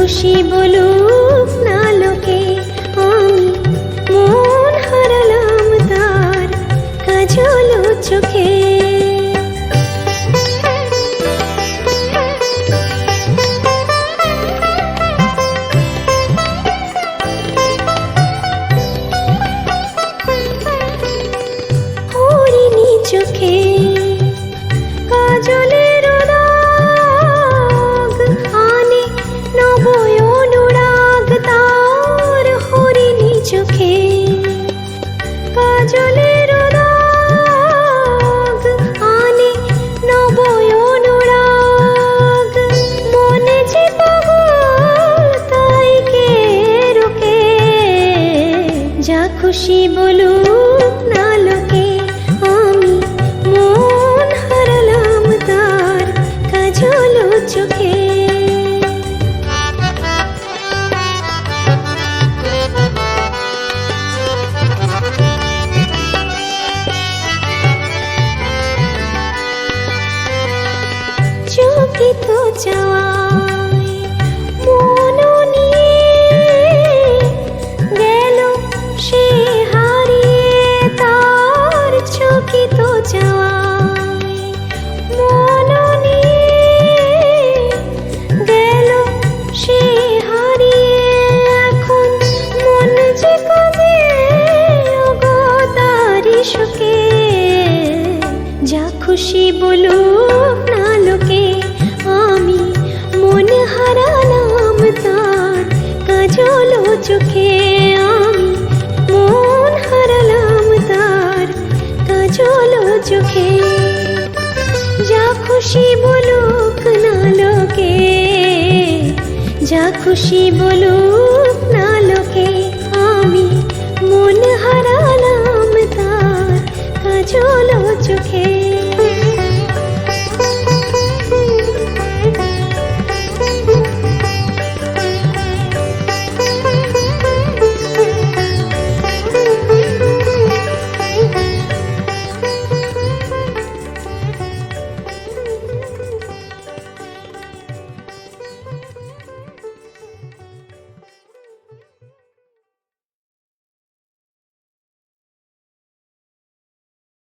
খুশি বলুক না লোকে, আমি মন হারালাম তার কাজল চোখে। হরিণী চোখে কাজলের দাগ আনে নবয় অনুরাগ তার। হরিণী চোখে কাজলের দাগ আনে নবয় অনুরাগ। মনে যে পাগল তাই কে রোকে, যা খুশি বলুক না লোকে, আমি মন হারালাম তার কাজল চোখে। চকিত চাওয়ায় মন নিয়ে গেল সে হারিয়ে তার। চকিত চাওয়ায় মন নিয়ে গেল সে হারিয়ে। এখন মন যে কবে ওগো তারি শোকে, যা খুশি বলুক না লোকে, আমি মন হারালাম তার কাজল চোখে। আমি মন হারালাম তার কাজল চোখে। যা খুশি বলুক না লোকে, যা খুশি বলুক না লোকে, আমি মন হারালাম তার কাজল